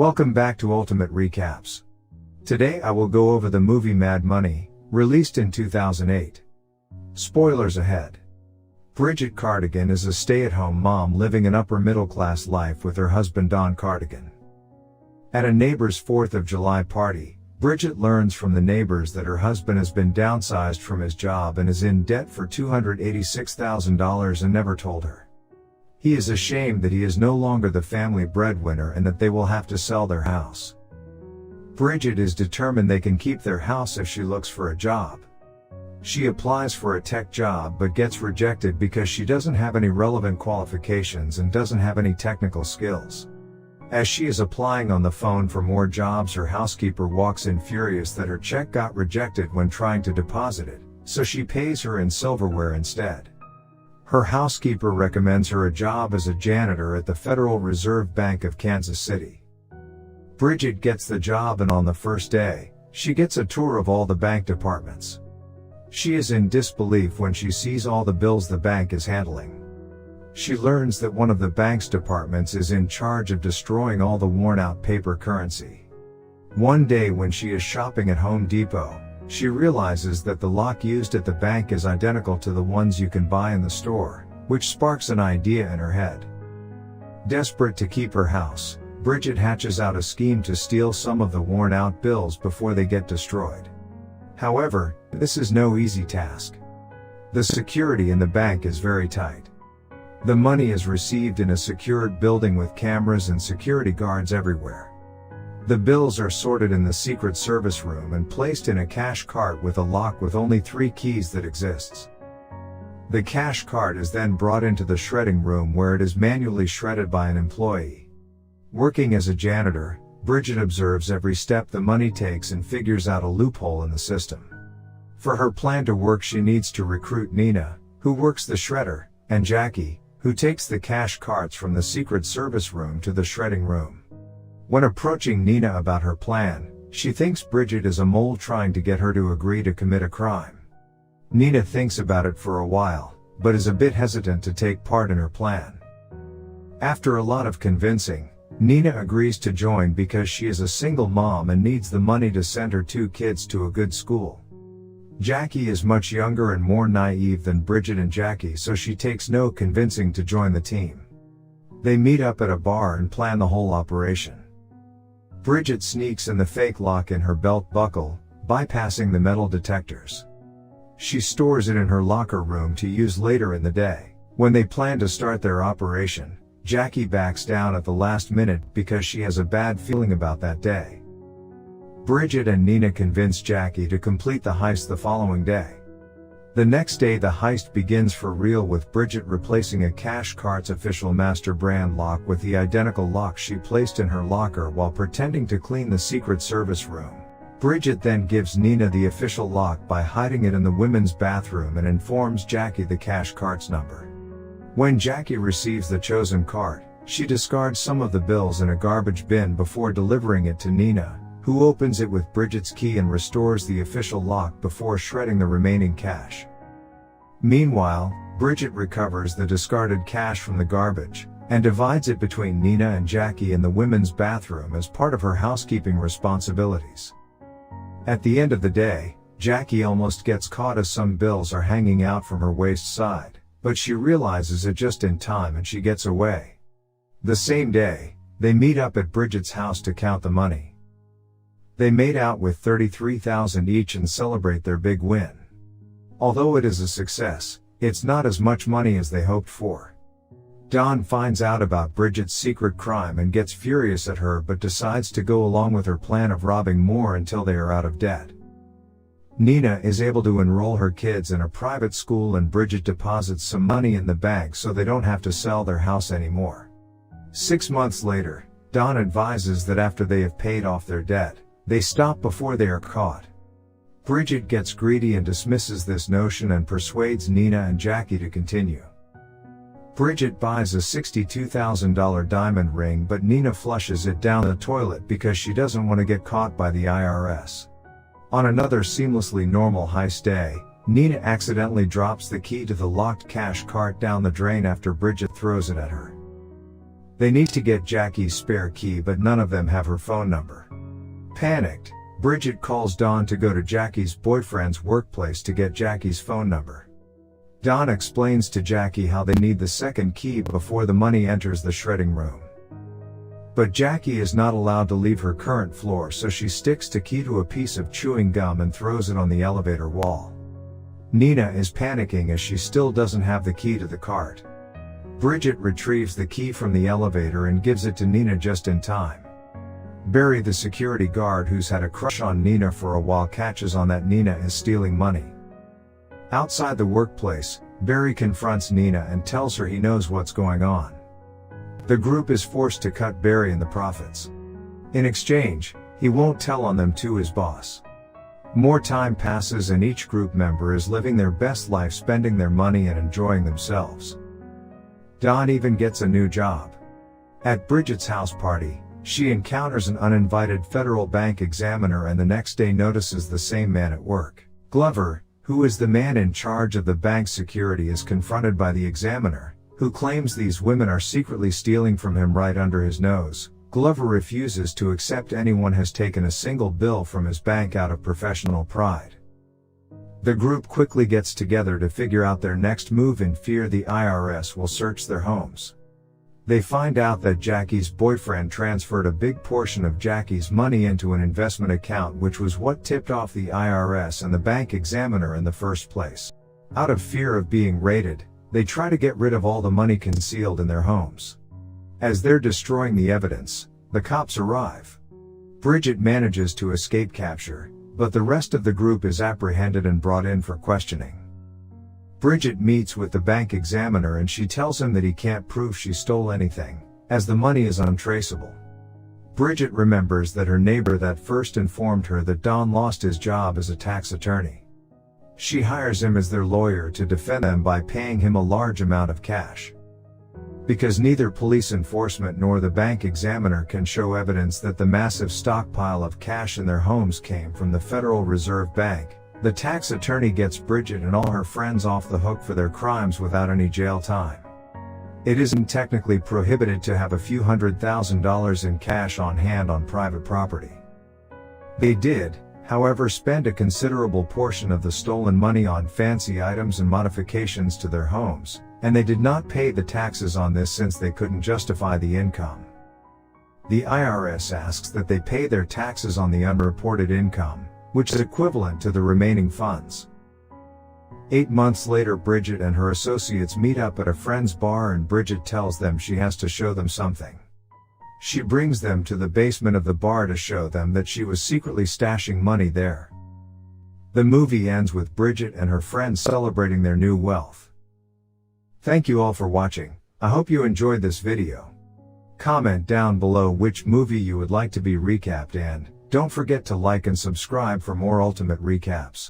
Welcome back to Ultimate Recaps. Today I will go over the movie Mad Money, released in 2008. Spoilers ahead. Bridget Cardigan is a stay-at-home mom living an upper-middle-class life with her husband Don Cardigan. At a neighbor's 4th of July party, Bridget learns from the neighbors that her husband has been downsized from his job and is in debt for $286,000 and never told her. He is ashamed that he is no longer the family breadwinner and that they will have to sell their house. Bridget is determined they can keep their house if she looks for a job. She applies for a tech job but gets rejected because she doesn't have any relevant qualifications and doesn't have any technical skills. As she is applying on the phone for more jobs, her housekeeper walks in furious that her check got rejected when trying to deposit it, so she pays her in silverware instead. Her housekeeper recommends her a job as a janitor at the Federal Reserve Bank of Kansas City. Bridget gets the job, and on the first day, she gets a tour of all the bank departments. She is in disbelief when she sees all the bills the bank is handling. She learns that one of the bank's departments is in charge of destroying all the worn-out paper currency. One day when she is shopping at Home Depot, she realizes that the lock used at the bank is identical to the ones you can buy in the store, which sparks an idea in her head. Desperate to keep her house, Bridget hatches out a scheme to steal some of the worn-out bills before they get destroyed. However, this is no easy task. The security in the bank is very tight. The money is received in a secured building with cameras and security guards everywhere. The bills are sorted in the Secret Service room and placed in a cash cart with a lock with only 3 keys that exists. The cash cart is then brought into the shredding room where it is manually shredded by an employee. Working as a janitor, Bridget observes every step the money takes and figures out a loophole in the system. For her plan to work, she needs to recruit Nina, who works the shredder, and Jackie, who takes the cash carts from the Secret Service room to the shredding room. When approaching Nina about her plan, she thinks Bridget is a mole trying to get her to agree to commit a crime. Nina thinks about it for a while, but is a bit hesitant to take part in her plan. After a lot of convincing, Nina agrees to join because she is a single mom and needs the money to send her 2 kids to a good school. Jackie is much younger and more naive than Bridget and Jackie, so she takes no convincing to join the team. They meet up at a bar and plan the whole operation. Bridget sneaks in the fake lock in her belt buckle, bypassing the metal detectors. She stores it in her locker room to use later in the day. When they plan to start their operation, Jackie backs down at the last minute because she has a bad feeling about that day. Bridget and Nina convince Jackie to complete the heist the following day. The next day the heist begins for real, with Bridget replacing a cash cart's official master brand lock with the identical lock she placed in her locker while pretending to clean the Secret Service room. Bridget then gives Nina the official lock by hiding it in the women's bathroom and informs Jackie the cash cart's number. When Jackie receives the chosen cart, she discards some of the bills in a garbage bin before delivering it to Nina, who opens it with Bridget's key and restores the official lock before shredding the remaining cash. Meanwhile, Bridget recovers the discarded cash from the garbage, and divides it between Nina and Jackie in the women's bathroom as part of her housekeeping responsibilities. At the end of the day, Jackie almost gets caught as some bills are hanging out from her waist side, but she realizes it just in time and she gets away. The same day, they meet up at Bridget's house to count the money. They made out with $33,000 each and celebrate their big win. Although it is a success, it's not as much money as they hoped for. Don finds out about Bridget's secret crime and gets furious at her, but decides to go along with her plan of robbing more until they are out of debt. Nina is able to enroll her kids in a private school, and Bridget deposits some money in the bank so they don't have to sell their house anymore. 6 months later, Don advises that after they have paid off their debt, they stop before they are caught. Bridget gets greedy and dismisses this notion and persuades Nina and Jackie to continue. Bridget buys a $62,000 diamond ring, but Nina flushes it down the toilet because she doesn't want to get caught by the IRS. On another seamlessly normal heist day, Nina accidentally drops the key to the locked cash cart down the drain after Bridget throws it at her. They need to get Jackie's spare key, but none of them have her phone number. Panicked, Bridget calls Don to go to Jackie's boyfriend's workplace to get Jackie's phone number. Don explains to Jackie how they need the second key before the money enters the shredding room. But Jackie is not allowed to leave her current floor, so she sticks the key to a piece of chewing gum and throws it on the elevator wall. Nina is panicking as she still doesn't have the key to the cart. Bridget retrieves the key from the elevator and gives it to Nina just in time. Barry, the security guard who's had a crush on Nina for a while, catches on that Nina is stealing money. Outside the workplace, Barry confronts Nina and tells her he knows what's going on. The group is forced to cut Barry and the profits. In exchange, he won't tell on them to his boss. More time passes and each group member is living their best life, spending their money and enjoying themselves. Don even gets a new job. At Bridget's house party, she encounters an uninvited federal bank examiner and the next day notices the same man at work. Glover, who is the man in charge of the bank's security, is confronted by the examiner, who claims these women are secretly stealing from him right under his nose. Glover refuses to accept anyone has taken a single bill from his bank out of professional pride. The group quickly gets together to figure out their next move in fear the IRS will search their homes. They find out that Jackie's boyfriend transferred a big portion of Jackie's money into an investment account, which was what tipped off the IRS and the bank examiner in the first place. Out of fear of being raided, they try to get rid of all the money concealed in their homes. As they're destroying the evidence, the cops arrive. Bridget manages to escape capture, but the rest of the group is apprehended and brought in for questioning. Bridget meets with the bank examiner and she tells him that he can't prove she stole anything, as the money is untraceable. Bridget remembers that her neighbor that first informed her that Don lost his job as a tax attorney. She hires him as their lawyer to defend them by paying him a large amount of cash. Because neither police enforcement nor the bank examiner can show evidence that the massive stockpile of cash in their homes came from the Federal Reserve Bank, the tax attorney gets Bridget and all her friends off the hook for their crimes without any jail time. It isn't technically prohibited to have a few $100,000 in cash on hand on private property. They did, however, spend a considerable portion of the stolen money on fancy items and modifications to their homes, and they did not pay the taxes on this since they couldn't justify the income. The IRS asks that they pay their taxes on the unreported income, which is equivalent to the remaining funds. 8 months later, Bridget and her associates meet up at a friend's bar and Bridget tells them she has to show them something. She brings them to the basement of the bar to show them that she was secretly stashing money there. The movie ends with Bridget and her friends celebrating their new wealth. Thank you all for watching. I hope you enjoyed this video. Comment down below which movie you would like to be recapped, and don't forget to like and subscribe for more ultimate recaps.